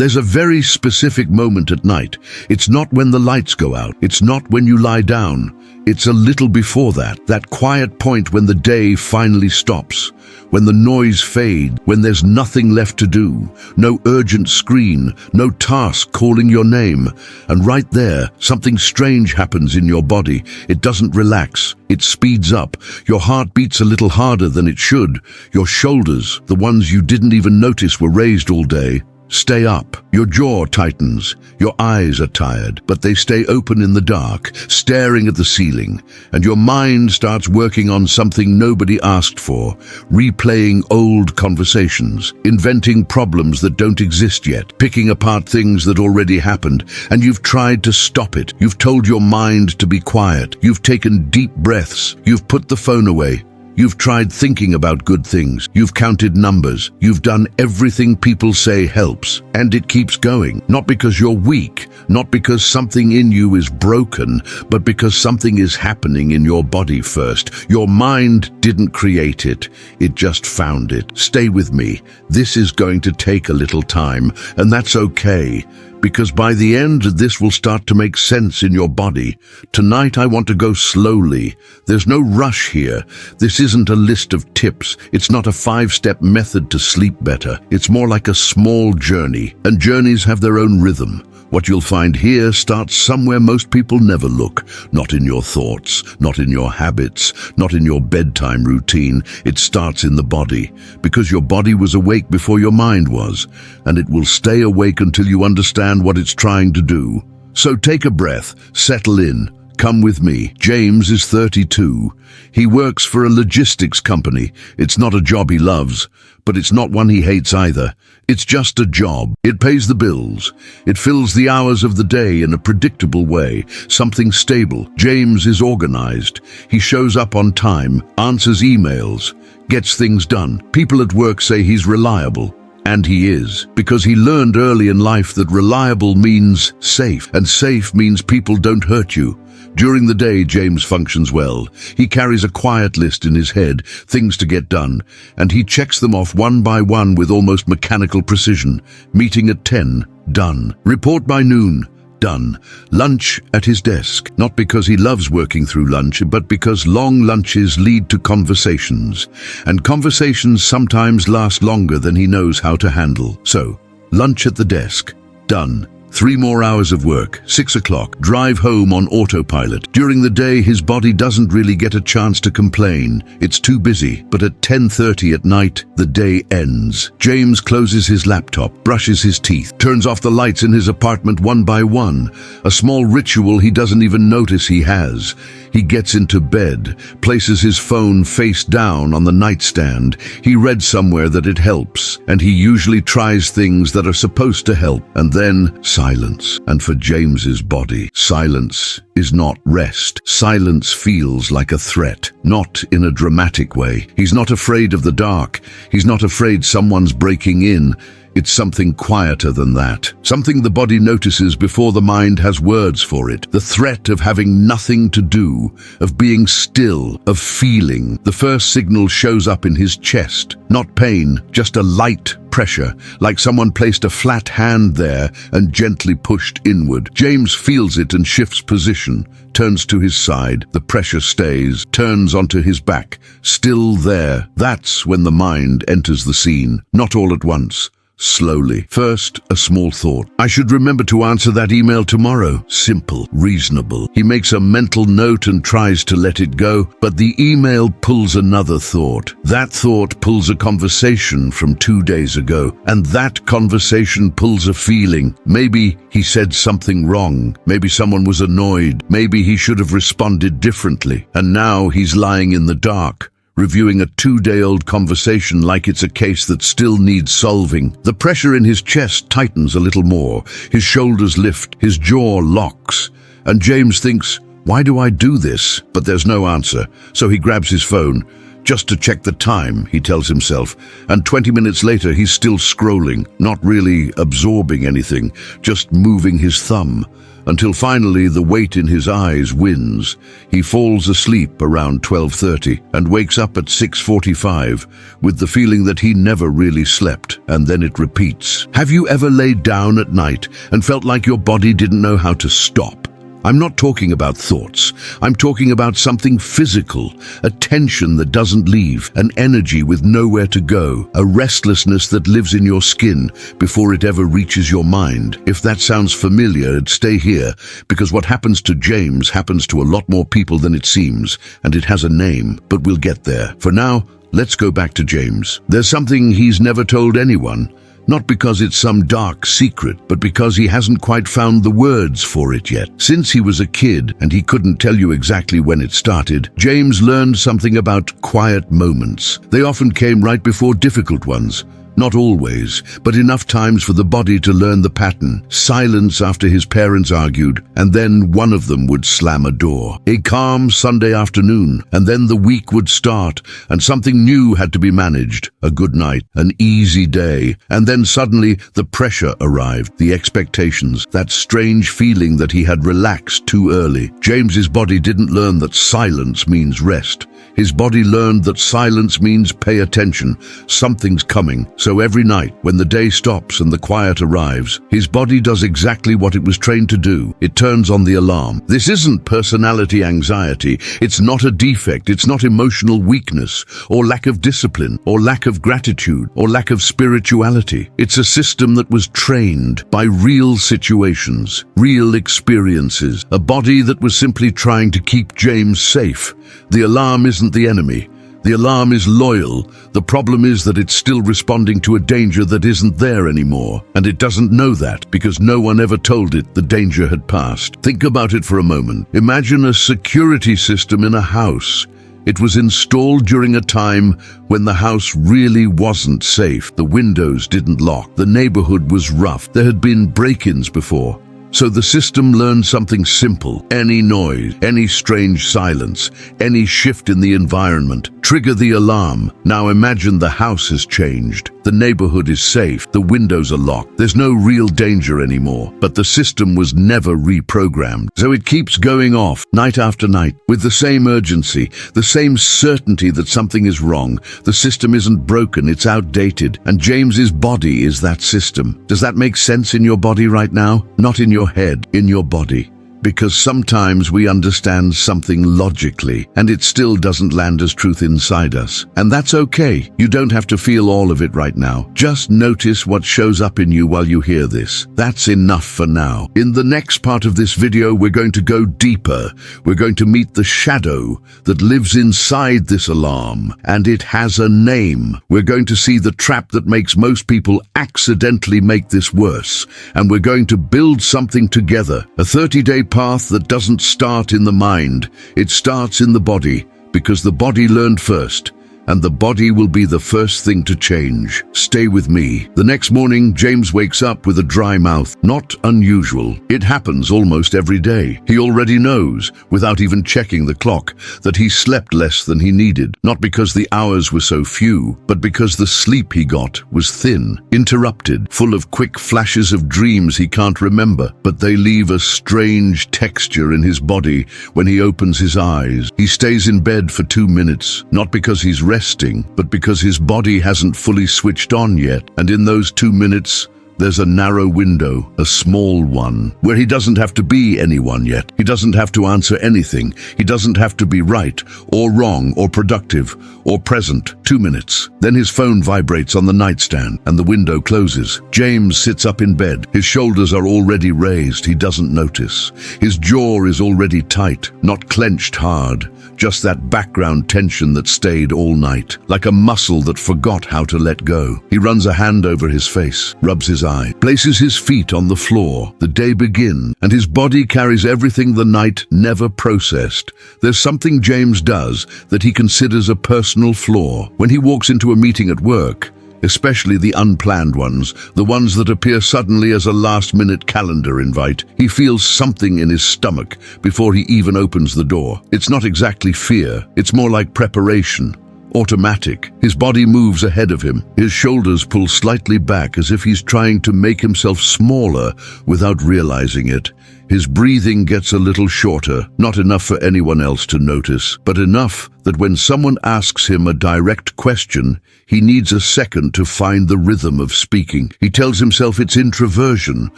There's a very specific moment at night. It's not when the lights go out. It's not when you lie down. It's a little before that quiet point when the day finally stops, when the noise fades, when there's nothing left to do, no urgent screen, no task calling your name. And right there, something strange happens in your body. It doesn't relax. It speeds up. Your heart beats a little harder than it should. Your shoulders, the ones you didn't even notice were raised all day, stay up. Your jaw tightens. Your eyes are tired, but they stay open in the dark, staring at the ceiling. And your mind starts working on something nobody asked for, replaying old conversations, inventing problems that don't exist yet, picking apart things that already happened. And you've tried to stop it. You've told your mind to be quiet. You've taken deep breaths. You've put the phone away. You've tried thinking about good things. You've counted numbers. You've done everything people say helps. And it keeps going. Not because you're weak, not because something in you is broken, but because something is happening in your body first. Your mind didn't create it. It just found it. Stay with me. This is going to take a little time, and that's okay. Because by the end, this will start to make sense in your body. Tonight, I want to go slowly. There's no rush here. This isn't a list of tips. It's not a 5-step method to sleep better. It's more like a small journey, and journeys have their own rhythm. What you'll find here starts somewhere most people never look. Not in your thoughts, not in your habits, not in your bedtime routine. It starts in the body, because your body was awake before your mind was, and it will stay awake until you understand what it's trying to do. So take a breath, settle in. Come with me. James is 32. He works for a logistics company. It's not a job he loves, but it's not one he hates either. It's just a job. It pays the bills. It fills the hours of the day in a predictable way, something stable. James is organized. He shows up on time, answers emails, gets things done. People at work say he's reliable. And he is, because he learned early in life that reliable means safe, and safe means people don't hurt you. During the day, James functions well. He carries a quiet list in his head, things to get done, and he checks them off one by one with almost mechanical precision. Meeting at 10, done. Report by noon, done. Lunch at his desk, not because he loves working through lunch, but because long lunches lead to conversations, and conversations sometimes last longer than he knows how to handle. So, lunch at the desk, done. 3 more hours of work, 6 o'clock, drive home on autopilot. During the day, his body doesn't really get a chance to complain. It's too busy, but at 10:30 at night, the day ends. James closes his laptop, brushes his teeth, turns off the lights in his apartment one by one, a small ritual he doesn't even notice he has. He gets into bed, places his phone face down on the nightstand. He read somewhere that it helps, and he usually tries things that are supposed to help. And then silence. And for James's body, silence is not rest. Silence feels like a threat, not in a dramatic way. He's not afraid of the dark. He's not afraid someone's breaking in. It's something quieter than that. Something the body notices before the mind has words for it. The threat of having nothing to do, of being still, of feeling. The first signal shows up in his chest. Not pain, just a light pressure, like someone placed a flat hand there and gently pushed inward. James feels it and shifts position, turns to his side. The pressure stays, turns onto his back. Still there. That's when the mind enters the scene. Not all at once. Slowly. First, a small thought. I should remember to answer that email tomorrow. Simple, reasonable. He makes a mental note and tries to let it go, but the email pulls another thought. That thought pulls a conversation from 2 days ago, and that conversation pulls a feeling. Maybe he said something wrong. Maybe someone was annoyed. Maybe he should have responded differently. And now he's lying in the dark, reviewing a 2-day-old conversation like it's a case that still needs solving. The pressure in his chest tightens a little more. His shoulders lift, his jaw locks. And James thinks, why do I do this? But there's no answer. So he grabs his phone, Just to check the time, he tells himself, and 20 minutes later he's still scrolling, not really absorbing anything, just moving his thumb, until finally the weight in his eyes wins. He falls asleep around 12:30 and wakes up at 6:45 with the feeling that he never really slept, and then it repeats. Have you ever laid down at night and felt like your body didn't know how to stop? I'm not talking about thoughts. I'm talking about something physical, a tension that doesn't leave, an energy with nowhere to go, a restlessness that lives in your skin before it ever reaches your mind. If that sounds familiar, stay here, because what happens to James happens to a lot more people than it seems, and it has a name, but we'll get there. For now, let's go back to James. There's something he's never told anyone. Not because it's some dark secret, but because he hasn't quite found the words for it yet. Since he was a kid, and he couldn't tell you exactly when it started, James learned something about quiet moments. They often came right before difficult ones. Not always, but enough times for the body to learn the pattern. Silence after his parents argued, and then one of them would slam a door. A calm Sunday afternoon, and then the week would start, and something new had to be managed. A good night, an easy day, and then suddenly the pressure arrived, the expectations, that strange feeling that he had relaxed too early. James's body didn't learn that silence means rest. His body learned that silence means pay attention. Something's coming. So every night, when the day stops and the quiet arrives, his body does exactly what it was trained to do. It turns on the alarm. This isn't personality anxiety. It's not a defect. It's not emotional weakness, or lack of discipline, or lack of gratitude, or lack of spirituality. It's a system that was trained by real situations, real experiences, a body that was simply trying to keep James safe. The alarm isn't the enemy. The alarm is loyal. The problem is that it's still responding to a danger that isn't there anymore. And it doesn't know that because no one ever told it the danger had passed. Think about it for a moment. Imagine a security system in a house. It was installed during a time when the house really wasn't safe. The windows didn't lock. The neighborhood was rough. There had been break-ins before. So the system learned something simple. Any noise, any strange silence, any shift in the environment, trigger the alarm. Now imagine the house has changed. The neighborhood is safe. The windows are locked. There's no real danger anymore. But the system was never reprogrammed. So it keeps going off, night after night, with the same urgency, the same certainty that something is wrong. The system isn't broken, it's outdated. And James's body is that system. Does that make sense in your body right now? Not in your head, in your body. Because sometimes we understand something logically, and it still doesn't land as truth inside us. And that's okay. You don't have to feel all of it right now. Just notice what shows up in you while you hear this. That's enough for now. In the next part of this video, we're going to go deeper. We're going to meet the shadow that lives inside this alarm, and it has a name. We're going to see the trap that makes most people accidentally make this worse, and we're going to build something together. A 30-day path that doesn't start in the mind. It starts in the body, because the body learned first, and the body will be the first thing to change. Stay with me. The next morning, James wakes up with a dry mouth. Not unusual. It happens almost every day. He already knows, without even checking the clock, that he slept less than he needed. Not because the hours were so few, but because the sleep he got was thin, interrupted, full of quick flashes of dreams he can't remember. But they leave a strange texture in his body when he opens his eyes. He stays in bed for 2 minutes, not because he's resting, but because his body hasn't fully switched on yet. And in those 2 minutes, there's a narrow window, a small one, where he doesn't have to be anyone yet. He doesn't have to answer anything. He doesn't have to be right, or wrong, or productive, or present. 2 minutes. Then his phone vibrates on the nightstand, and the window closes. James sits up in bed. His shoulders are already raised. He doesn't notice. His jaw is already tight, not clenched hard. Just that background tension that stayed all night, like a muscle that forgot how to let go. He runs a hand over his face, rubs his eye, places his feet on the floor. The day begins, and his body carries everything the night never processed. There's something James does that he considers a personal flaw. When he walks into a meeting at work, especially the unplanned ones, the ones that appear suddenly as a last-minute calendar invite, he feels something in his stomach before he even opens the door. It's not exactly fear, it's more like preparation. automatic. His body moves ahead of him. His shoulders pull slightly back as if he's trying to make himself smaller without realizing it. His breathing gets a little shorter, not enough for anyone else to notice, but enough that when someone asks him a direct question, he needs a second to find the rhythm of speaking. He tells himself it's introversion,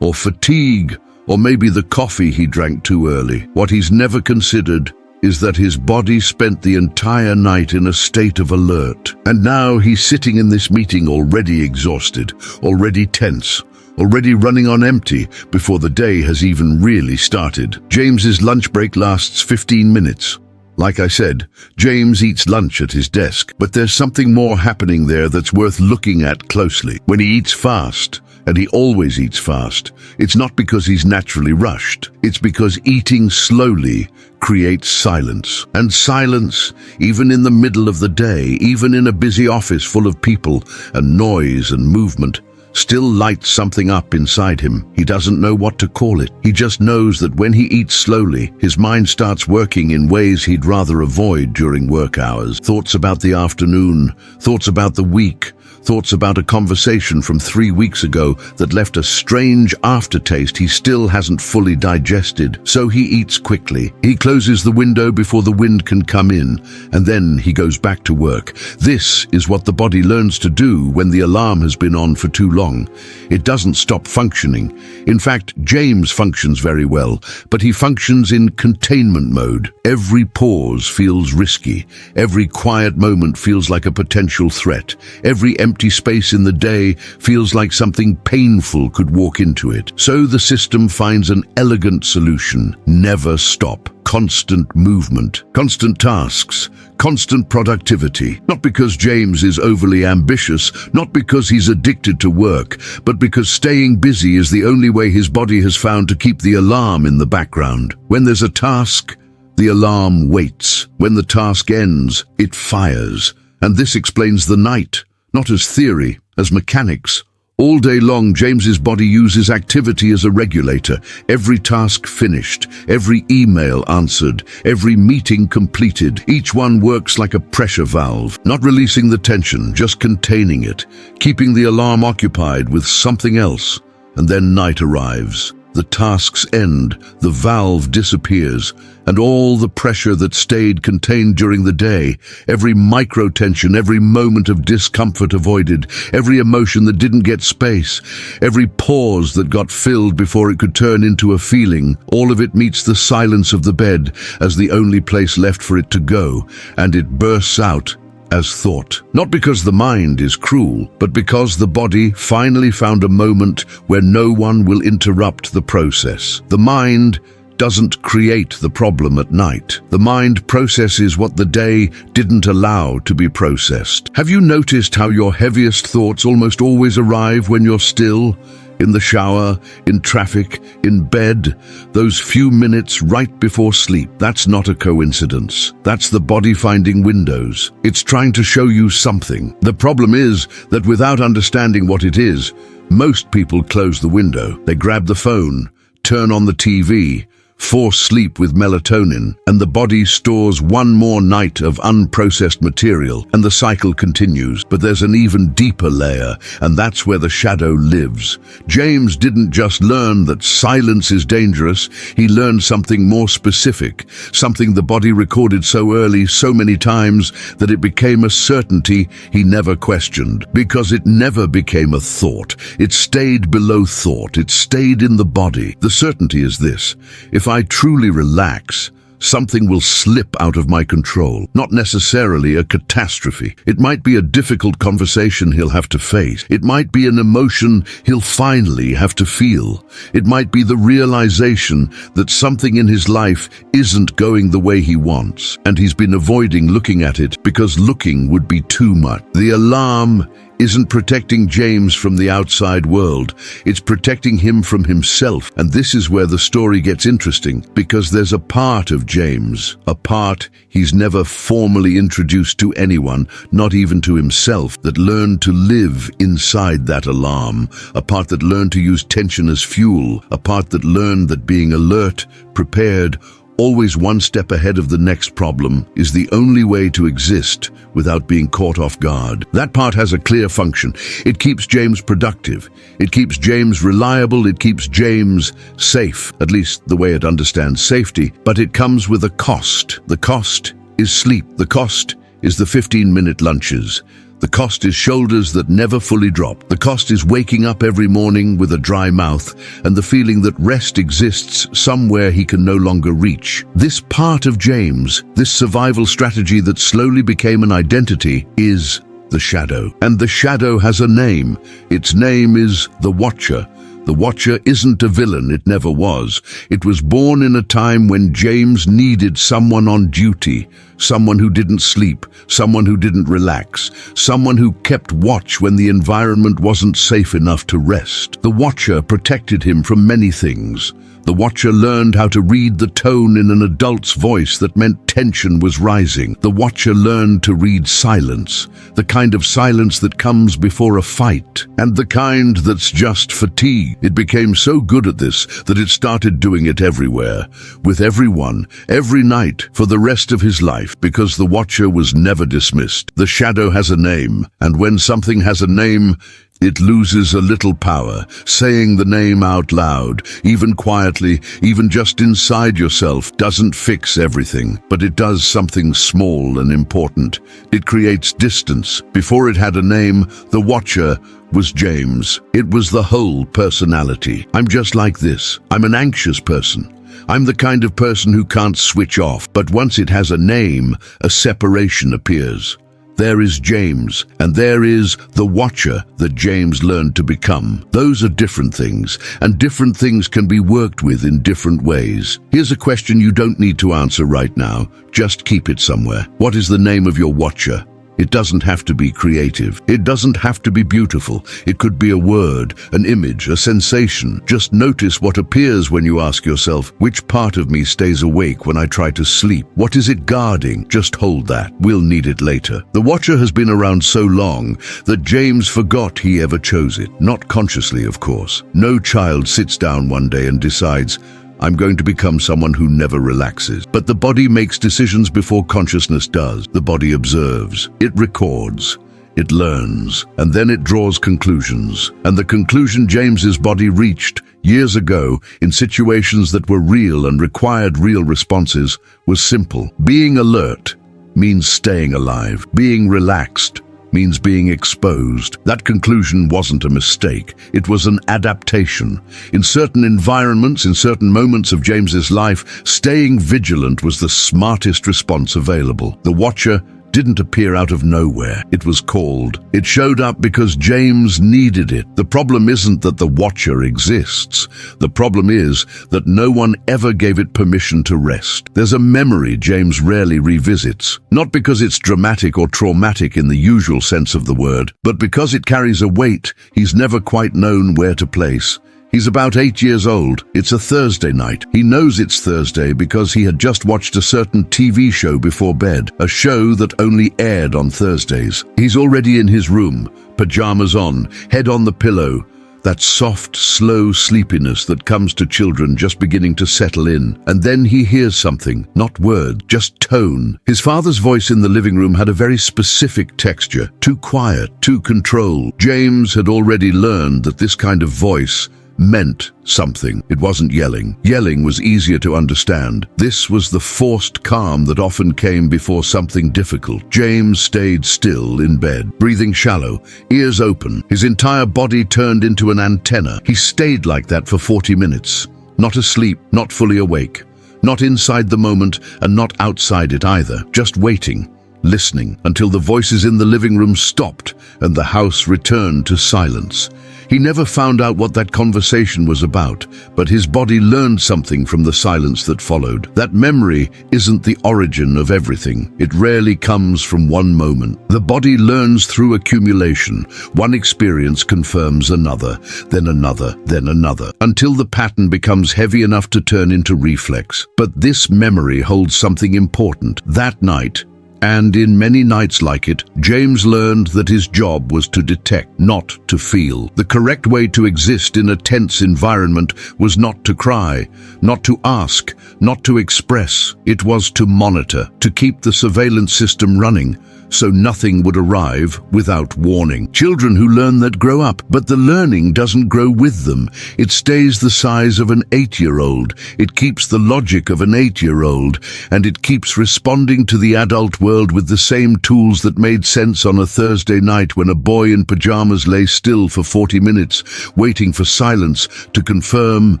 or fatigue, or maybe the coffee he drank too early. What he's never considered is that his body spent the entire night in a state of alert. And now he's sitting in this meeting already exhausted, already tense, already running on empty before the day has even really started. James's lunch break lasts 15 minutes. Like I said, James eats lunch at his desk, but there's something more happening there that's worth looking at closely. When he eats fast, and he always eats fast, it's not because he's naturally rushed. It's because eating slowly creates silence. And silence, even in the middle of the day, even in a busy office full of people and noise and movement, still lights something up inside him. He doesn't know what to call it. He just knows that when he eats slowly, his mind starts working in ways he'd rather avoid during work hours. Thoughts about the afternoon, thoughts about the week, thoughts about a conversation from 3 weeks ago that left a strange aftertaste he still hasn't fully digested. So he eats quickly. He closes the window before the wind can come in, and then he goes back to work. This is what the body learns to do when the alarm has been on for too long. It doesn't stop functioning. In fact, James functions very well, but he functions in containment mode. Every pause feels risky. Every quiet moment feels like a potential threat. Every empty space in the day feels like something painful could walk into it. So the system finds an elegant solution. Never stop. Constant movement, constant tasks, constant productivity. Not because James is overly ambitious, not because he's addicted to work, but because staying busy is the only way his body has found to keep the alarm in the background. When there's a task, the alarm waits. When the task ends, it fires. And this explains the night, not as theory, as mechanics. All day long, James's body uses activity as a regulator. Every task finished, every email answered, every meeting completed. Each one works like a pressure valve, not releasing the tension, just containing it, keeping the alarm occupied with something else. And then night arrives. The tasks end, the valve disappears, and all the pressure that stayed contained during the day, every micro-tension, every moment of discomfort avoided, every emotion that didn't get space, every pause that got filled before it could turn into a feeling, all of it meets the silence of the bed as the only place left for it to go, and it bursts out as thought. Not because the mind is cruel, but because the body finally found a moment where no one will interrupt the process. The mind doesn't create the problem at night. The mind processes what the day didn't allow to be processed. Have you noticed how your heaviest thoughts almost always arrive when you're still? In the shower, in traffic, in bed, those few minutes right before sleep. That's not a coincidence. That's the body finding windows. It's trying to show you something. The problem is that without understanding what it is, most people close the window. They grab the phone, turn on the TV, force sleep with melatonin, and the body stores one more night of unprocessed material, and the cycle continues. But there's an even deeper layer, and that's where the shadow lives. James didn't just learn that silence is dangerous, he learned something more specific, something the body recorded so early, so many times, that it became a certainty he never questioned. Because it never became a thought. It stayed below thought. It stayed in the body. The certainty is this: if I truly relax, something will slip out of my control. Not necessarily a catastrophe. It might be a difficult conversation he'll have to face. It might be an emotion he'll finally have to feel. It might be the realization that something in his life isn't going the way he wants, and he's been avoiding looking at it because looking would be too much. The alarm isn't protecting James from the outside world. It's protecting him from himself. And this is where the story gets interesting, because there's a part of James, a part he's never formally introduced to anyone, not even to himself, that learned to live inside that alarm, a part that learned to use tension as fuel, a part that learned that being alert, prepared, always one step ahead of the next problem, is the only way to exist without being caught off guard. That part has a clear function. It keeps James productive. It keeps James reliable. It keeps James safe, at least the way it understands safety. But it comes with a cost. The cost is sleep. The cost is the 15-minute lunches. The cost is shoulders that never fully drop. The cost is waking up every morning with a dry mouth and the feeling that rest exists somewhere he can no longer reach. This part of James, this survival strategy that slowly became an identity, is the Shadow. And the Shadow has a name. Its name is the Watcher. The Watcher isn't a villain, it never was. It was born in a time when James needed someone on duty, someone who didn't sleep, someone who didn't relax, someone who kept watch when the environment wasn't safe enough to rest. The Watcher protected him from many things. The Watcher learned how to read the tone in an adult's voice that meant tension was rising. The Watcher learned to read silence, the kind of silence that comes before a fight, and the kind that's just fatigue. It became so good at this that it started doing it everywhere, with everyone, every night, for the rest of his life, because the Watcher was never dismissed. The Shadow has a name, and when something has a name, it loses a little power. Saying the name out loud, even quietly, even just inside yourself, doesn't fix everything, but it does something small and important. It creates distance. Before it had a name, the Watcher was James. It was the whole personality. I'm just like this. I'm an anxious person. I'm the kind of person who can't switch off, but once it has a name, a separation appears. There is James, and there is the Watcher that James learned to become. Those are different things, and different things can be worked with in different ways. Here's a question you don't need to answer right now. Just keep it somewhere. What is the name of your Watcher? It doesn't have to be creative. It doesn't have to be beautiful. It could be a word, an image, a sensation. Just notice what appears when you ask yourself, which part of me stays awake when I try to sleep? What is it guarding? Just hold that. We'll need it later. The Watcher has been around so long that James forgot he ever chose it. Not consciously, of course. No child sits down one day and decides, I'm going to become someone who never relaxes. But the body makes decisions before consciousness does. The body observes, it records, it learns, and then it draws conclusions. And the conclusion James's body reached years ago, in situations that were real and required real responses, was simple. Being alert means staying alive. Being relaxed means being exposed. That conclusion wasn't a mistake. It was an adaptation. In certain environments, in certain moments of James's life, staying vigilant was the smartest response available. The Watcher didn't appear out of nowhere. It was called. It showed up because James needed it. The problem isn't that the Watcher exists. The problem is that no one ever gave it permission to rest. There's a memory James rarely revisits, not because it's dramatic or traumatic in the usual sense of the word, but because it carries a weight he's never quite known where to place. He's about 8 years old. It's a Thursday night. He knows it's Thursday because he had just watched a certain TV show before bed, a show that only aired on Thursdays. He's already in his room, pajamas on, head on the pillow, that soft, slow sleepiness that comes to children just beginning to settle in. And then he hears something, not words, just tone. His father's voice in the living room had a very specific texture, too quiet, too controlled. James had already learned that this kind of voice meant something. It wasn't yelling. Yelling was easier to understand. This was the forced calm that often came before something difficult. James stayed still in bed, breathing shallow, ears open, his entire body turned into an antenna. He stayed like that for 40 minutes. Not asleep, not fully awake, not inside the moment and not outside it either. Just waiting, listening, until the voices in the living room stopped and the house returned to silence. He never found out what that conversation was about, but his body learned something from the silence that followed. That memory isn't the origin of everything. It rarely comes from one moment. The body learns through accumulation. One experience confirms another, then another, then another, until the pattern becomes heavy enough to turn into reflex. But this memory holds something important. That night, And in many nights like it, James learned that his job was to detect, not to feel. The correct way to exist in a tense environment was not to cry, not to ask, not to express. It was to monitor, to keep the surveillance system running, so nothing would arrive without warning. Children who learn that grow up, but the learning doesn't grow with them. It stays the size of an 8-year-old. It keeps the logic of an 8-year-old, and it keeps responding to the adult world with the same tools that made sense on a Thursday night when a boy in pajamas lay still for 40 minutes, waiting for silence to confirm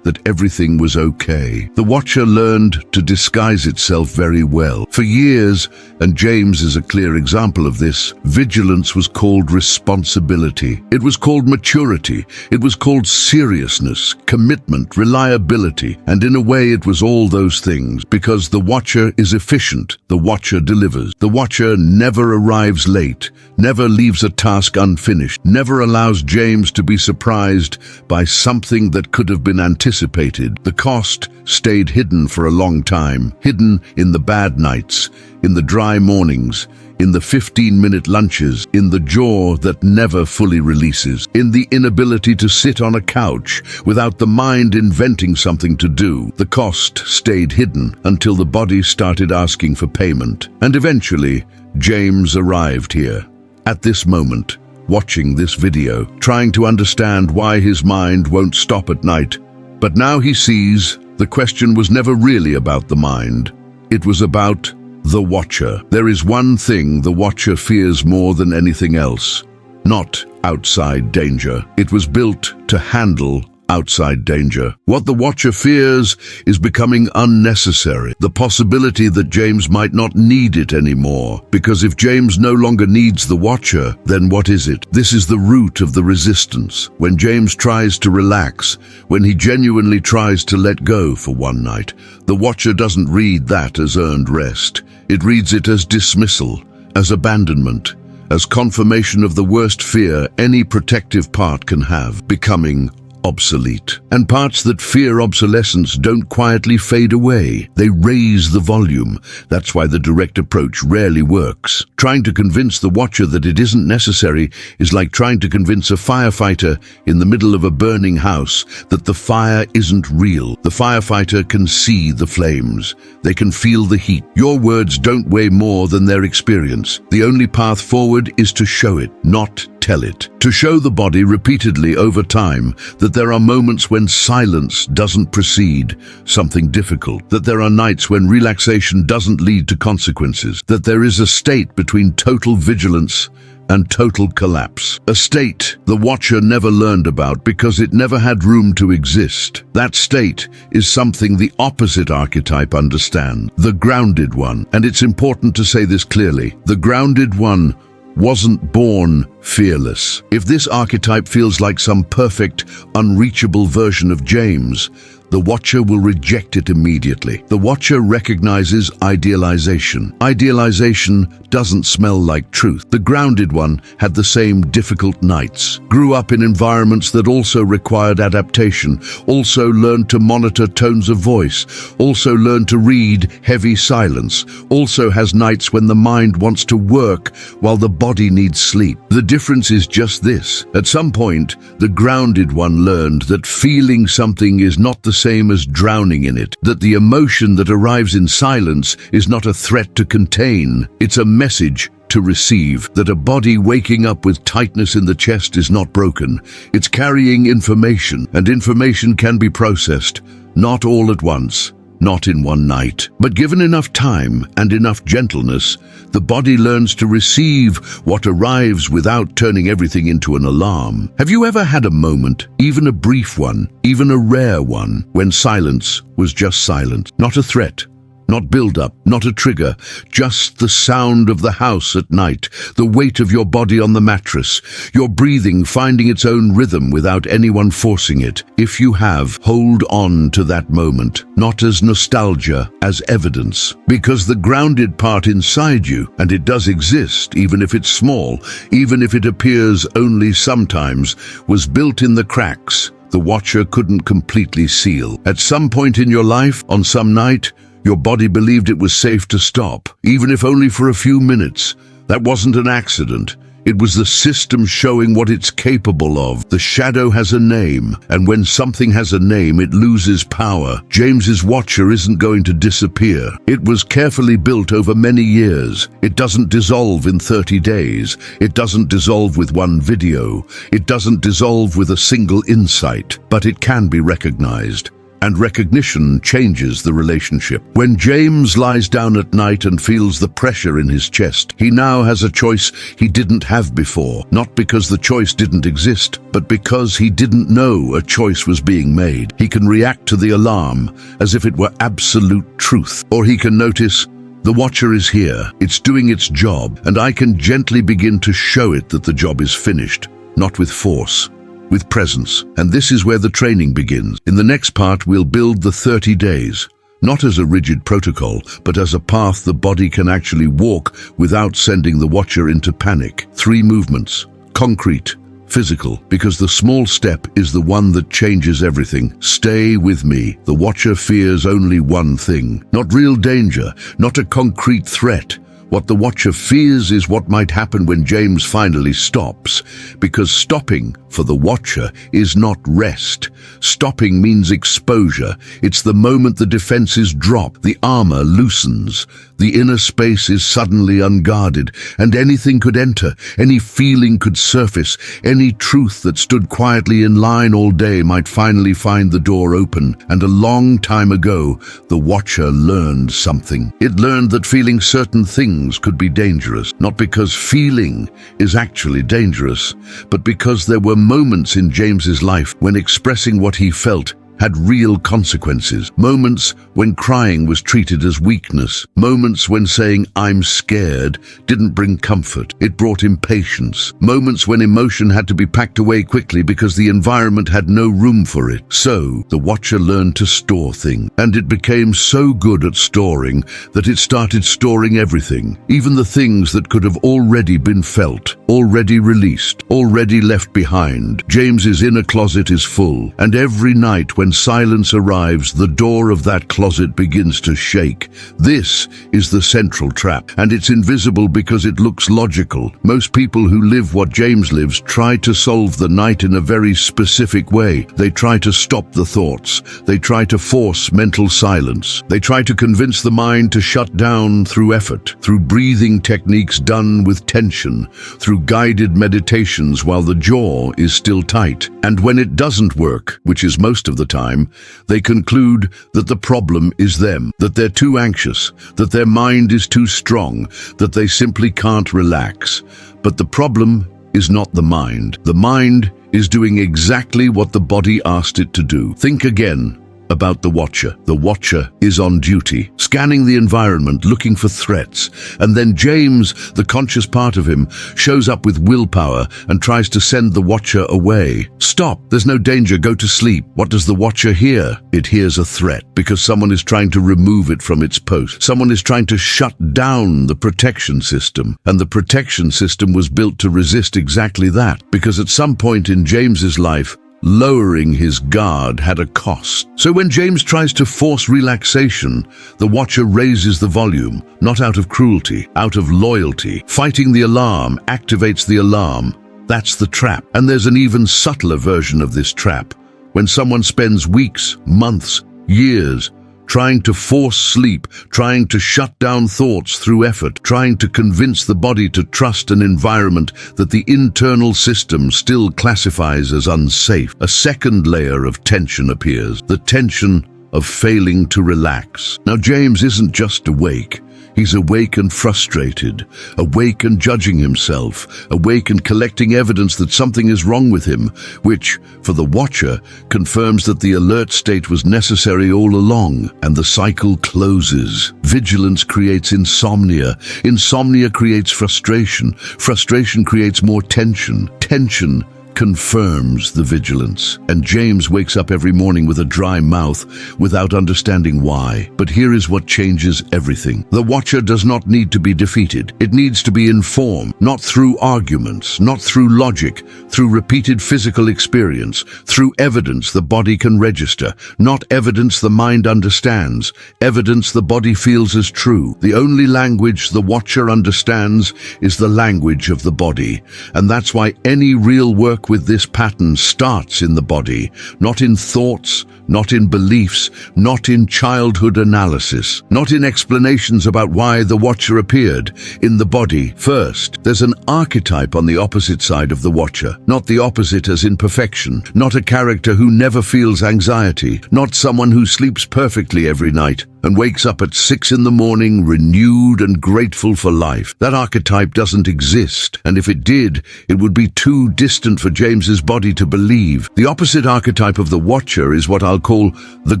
that everything was okay. The Watcher learned to disguise itself very well. For years, and James is a clear example of this, vigilance was called responsibility. It was called maturity. It was called seriousness, commitment, reliability. And in a way it was all those things, because the Watcher is efficient. The Watcher delivers. The Watcher never arrives late, never leaves a task unfinished, never allows James to be surprised by something that could have been anticipated. The cost stayed hidden for a long time, hidden in the bad nights, in the dry mornings, in the 15-minute lunches, in the jaw that never fully releases, in the inability to sit on a couch without the mind inventing something to do. The cost stayed hidden until the body started asking for payment. And eventually, James arrived here, at this moment, watching this video, trying to understand why his mind won't stop at night. But now he sees the question was never really about the mind. It was about the Watcher. There is one thing the Watcher fears more than anything else. Not outside danger. It was built to handle outside danger. What the Watcher fears is becoming unnecessary. The possibility that James might not need it anymore. Because if James no longer needs the Watcher, then what is it? This is the root of the resistance. When James tries to relax, when he genuinely tries to let go for one night, the Watcher doesn't read that as earned rest. It reads it as dismissal, as abandonment, as confirmation of the worst fear any protective part can have, becoming obsolete. And parts that fear obsolescence don't quietly fade away. They raise the volume. That's why the direct approach rarely works. Trying to convince the Watcher that it isn't necessary is like trying to convince a firefighter in the middle of a burning house that the fire isn't real. The firefighter can see the flames. They can feel the heat. Your words don't weigh more than their experience. The only path forward is to show it, not tell it. To show the body repeatedly over time that there are moments when silence doesn't precede something difficult, that there are nights when relaxation doesn't lead to consequences, that there is a state between total vigilance and total collapse. A state the Watcher never learned about because it never had room to exist. That state is something the opposite archetype understands, the grounded one. And it's important to say this clearly. The grounded one wasn't born fearless. If this archetype feels like some perfect, unreachable version of James, the Watcher will reject it immediately. The Watcher recognizes idealization. Idealization doesn't smell like truth. The grounded one had the same difficult nights, grew up in environments that also required adaptation, also learned to monitor tones of voice, also learned to read heavy silence, also has nights when the mind wants to work while the body needs sleep. The difference is just this. At some point, the grounded one learned that feeling something is not the same as drowning in it, that the emotion that arrives in silence is not a threat to contain, it's a message to receive, that a body waking up with tightness in the chest is not broken. It's carrying information, and information can be processed, not all at once, not in one night. But given enough time and enough gentleness, the body learns to receive what arrives without turning everything into an alarm. Have you ever had a moment, even a brief one, even a rare one, when silence was just silent? Not a threat, not build-up, not a trigger, just the sound of the house at night, the weight of your body on the mattress, your breathing finding its own rhythm without anyone forcing it. If you have, hold on to that moment, not as nostalgia, as evidence. Because the grounded part inside you, and it does exist, even if it's small, even if it appears only sometimes, was built in the cracks the Watcher couldn't completely seal. At some point in your life, on some night, Your body believed it was safe to stop, even if only for a few minutes. That wasn't an accident. It was the system showing what it's capable of. The shadow has a name, and when something has a name, it loses power. James's Watcher isn't going to disappear. It was carefully built over many years. It doesn't dissolve in 30 days. It doesn't dissolve with one video. It doesn't dissolve with a single insight, but it can be recognized. And recognition changes the relationship. When James lies down at night and feels the pressure in his chest, he now has a choice he didn't have before. Not because the choice didn't exist, but because he didn't know a choice was being made. He can react to the alarm as if it were absolute truth. Or he can notice, the Watcher is here, it's doing its job, and I can gently begin to show it that the job is finished, not with force, with presence. And this is where the training begins. In the next part, we'll build the 30 days, not as a rigid protocol, but as a path the body can actually walk without sending the Watcher into panic. 3 movements, concrete, physical, because the small step is the one that changes everything. Stay with me. The Watcher fears only one thing, not real danger, not a concrete threat. What the Watcher fears is what might happen when James finally stops, because stopping for the Watcher is not rest. Stopping means exposure. It's the moment the defenses drop, the armor loosens, the inner space is suddenly unguarded, and anything could enter, any feeling could surface, any truth that stood quietly in line all day might finally find the door open. And a long time ago, the Watcher learned something. It learned that feeling certain things could be dangerous, not because feeling is actually dangerous, but because there were moments in James's life when expressing what he felt had real consequences. Moments when crying was treated as weakness. Moments when saying, "I'm scared," didn't bring comfort. It brought impatience. Moments when emotion had to be packed away quickly because the environment had no room for it. So, the Watcher learned to store things. And it became so good at storing that it started storing everything, even the things that could have already been felt, already released, already left behind. James's inner closet is full, and every night when silence arrives, the door of that closet begins to shake. This is the central trap, and it's invisible because it looks logical. Most people who live what James lives try to solve the night in a very specific way. They try to stop the thoughts. They try to force mental silence. They try to convince the mind to shut down through effort, through breathing techniques done with tension, through guided meditations while the jaw is still tight. And when it doesn't work, which is most of the time, they conclude that the problem is them, that they're too anxious, that their mind is too strong, that they simply can't relax. But the problem is not the mind. The mind is doing exactly what the body asked it to do. Think again about the Watcher. The Watcher is on duty, scanning the environment, looking for threats. And then James, the conscious part of him, shows up with willpower and tries to send the Watcher away. Stop, there's no danger, go to sleep. What does the Watcher hear? It hears a threat because someone is trying to remove it from its post. Someone is trying to shut down the protection system. And the protection system was built to resist exactly that, because at some point in James's life, lowering his guard had a cost. So when James tries to force relaxation, the Watcher raises the volume, not out of cruelty, out of loyalty. Fighting the alarm activates the alarm. That's the trap. And there's an even subtler version of this trap. When someone spends weeks, months, years trying to force sleep, trying to shut down thoughts through effort, trying to convince the body to trust an environment that the internal system still classifies as unsafe, a second layer of tension appears, the tension of failing to relax. Now, James isn't just awake. He's awake and frustrated, awake and judging himself, awake and collecting evidence that something is wrong with him, which, for the Watcher, confirms that the alert state was necessary all along, and the cycle closes. Vigilance creates insomnia. Insomnia creates frustration. Frustration creates more tension. Tension confirms the vigilance. And James wakes up every morning with a dry mouth without understanding why. But here is what changes everything. The Watcher does not need to be defeated. It needs to be informed, not through arguments, not through logic, through repeated physical experience, through evidence the body can register, not evidence the mind understands, evidence the body feels as true. The only language the Watcher understands is the language of the body. And that's why any real work with this pattern starts in the body, not in thoughts, not in beliefs, not in childhood analysis, not in explanations about why the Watcher appeared. In the body, first, there's an archetype on the opposite side of the Watcher, not the opposite as in perfection, not a character who never feels anxiety, not someone who sleeps perfectly every night and wakes up at 6 in the morning renewed and grateful for life. That archetype doesn't exist, and if it did, it would be too distant for James's body to believe. The opposite archetype of the Watcher is what I'll call the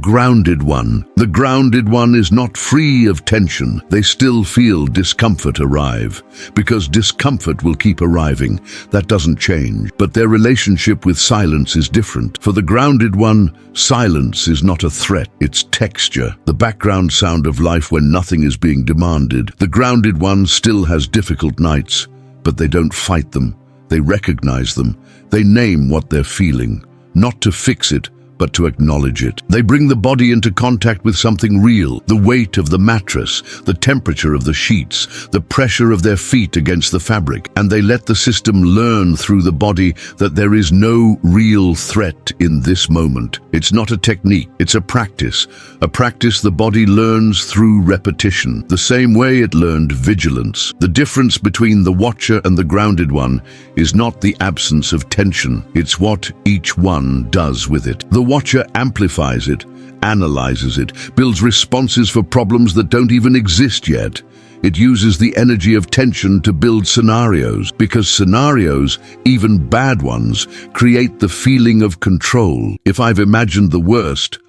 grounded one. The grounded one is not free of tension. They still feel discomfort arrive, because discomfort will keep arriving. That doesn't change. But their relationship with silence is different. For the grounded one, silence is not a threat, it's texture, the background sound of life when nothing is being demanded. The grounded one still has difficult nights, but they don't fight them. They recognize them. They name what they're feeling, not to fix it, but to acknowledge it. They bring the body into contact with something real, the weight of the mattress, the temperature of the sheets, the pressure of their feet against the fabric, and they let the system learn through the body that there is no real threat in this moment. It's not a technique, it's a practice the body learns through repetition, the same way it learned vigilance. The difference between the Watcher and the grounded one is not the absence of tension, it's what each one does with it. The Watcher amplifies it, analyzes it, builds responses for problems that don't even exist yet. It uses the energy of tension to build scenarios, because scenarios, even bad ones, create the feeling of control. If I've imagined the worst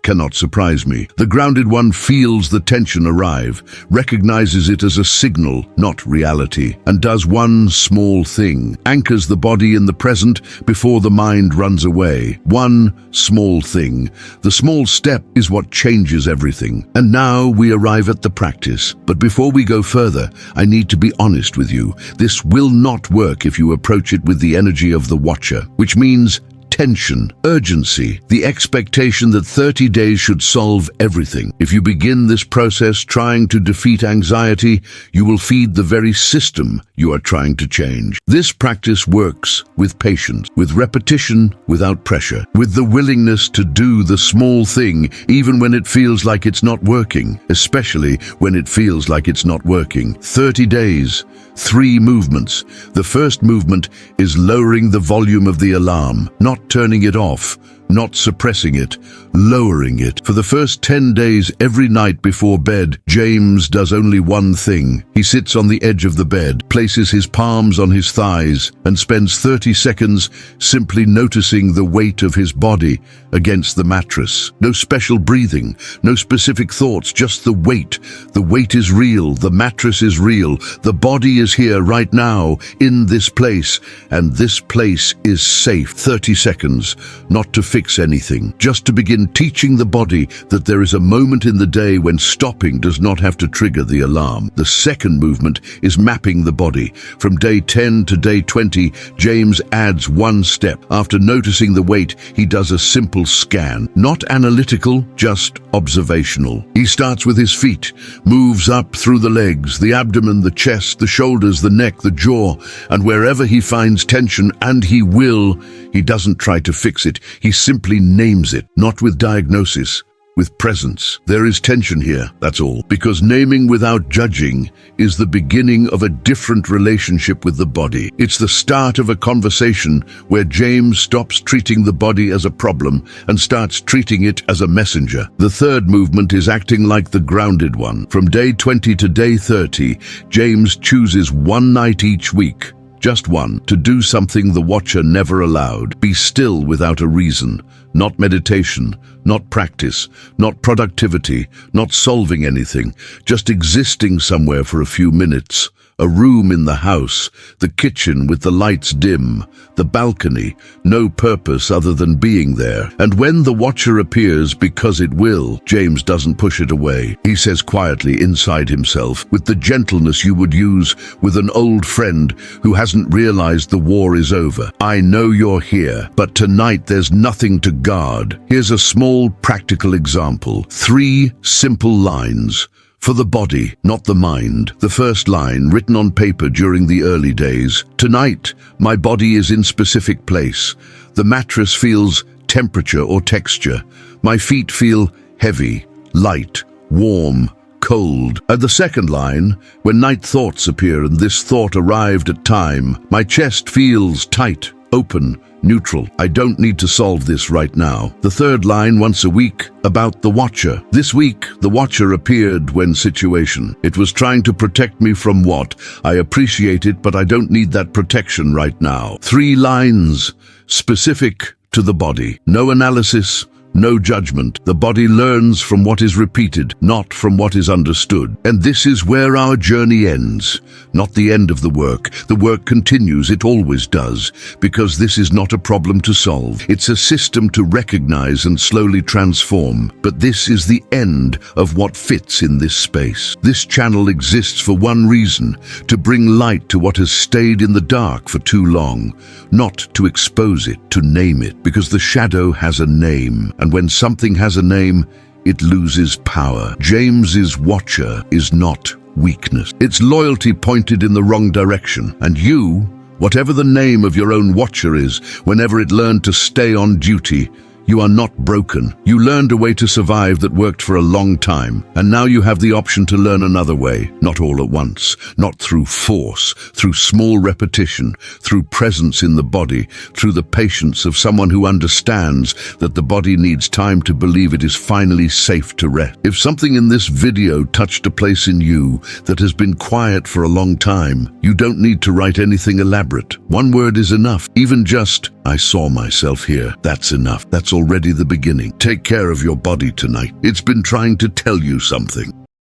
cannot surprise me. The grounded one feels the tension arrive, recognizes it as a signal, not reality, and does one small thing, anchors the body in the present before the mind runs away. One small thing. The small step is what changes everything. And now we arrive at the practice. But before we go further, I need to be honest with you. This will not work if you approach it with the energy of the Watcher, which means tension, urgency, the expectation that 30 days should solve everything. If you begin this process trying to defeat anxiety, you will feed the very system you are trying to change. This practice works with patience, with repetition without pressure, with the willingness to do the small thing even when it feels like it's not working, especially when it feels like it's not working. 30 days, 3 movements. The first movement is lowering the volume of the alarm, not turning it off, not suppressing it, lowering it. For the first 10 days, every night before bed, James does only one thing. He sits on the edge of the bed, places his palms on his thighs, and spends 30 seconds simply noticing the weight of his body against the mattress. No special breathing, no specific thoughts, just the weight. The weight is real, the mattress is real, the body is here right now, in this place, and this place is safe. 30 seconds, not to fix anything, just to begin teaching the body that there is a moment in the day when stopping does not have to trigger the alarm. The second movement is mapping the body. From day 10 to day 20, James adds one step. After noticing the weight, he does a simple scan. Not analytical, just observational. He starts with his feet, moves up through the legs, the abdomen, the chest, the shoulders, the neck, the jaw, and wherever he finds tension, and he will, he doesn't try to fix it. He simply names it, not with diagnosis, with presence. There is tension here, that's all. Because naming without judging is the beginning of a different relationship with the body. It's the start of a conversation where James stops treating the body as a problem and starts treating it as a messenger. The third movement is acting like the grounded one. From day 20 to day 30, James chooses one night each week, just one, to do something the Watcher never allowed. Be still without a reason. Not meditation, not practice, not productivity, not solving anything, just existing somewhere for a few minutes. a room in the house, the kitchen with the lights dim, the balcony, no purpose other than being there. And when the watcher appears, because it will, James doesn't push it away. He says quietly inside himself, with the gentleness you would use with an old friend who hasn't realized the war is over, "I know you're here, but tonight there's nothing to guard." Here's a small practical example. 3 simple lines. For the body, not the mind. The first line, written on paper during the early days. "Tonight, my body is in specific place. The mattress feels temperature or texture. My feet feel heavy, light, warm, cold." And the second line, "When night thoughts appear and this thought arrived at time, my chest feels tight, open, neutral. I don't need to solve this right now." The third line, once a week, about the watcher. "This week, the watcher appeared when situation. It was trying to protect me from what? I appreciate it, but I don't need that protection right now." 3 lines, specific to the body. No analysis, no judgment. The body learns from what is repeated, not from what is understood. And this is where our journey ends, not the end of the work. The work continues, it always does, because this is not a problem to solve. It's a system to recognize and slowly transform. But this is the end of what fits in this space. This channel exists for one reason, to bring light to what has stayed in the dark for too long, not to expose it, to name it, because the shadow has a name. And when something has a name, it loses power. James's watcher is not weakness. It's loyalty pointed in the wrong direction. And you, whatever the name of your own watcher is, whenever it learned to stay on duty, you are not broken. You learned a way to survive that worked for a long time, and now you have the option to learn another way, not all at once, not through force, through small repetition, through presence in the body, through the patience of someone who understands that the body needs time to believe it is finally safe to rest. If something in this video touched a place in you that has been quiet for a long time, you don't need to write anything elaborate. One word is enough, even just, "I saw myself here." That's enough. That's already the beginning. Take care of your body tonight. It's been trying to tell you something.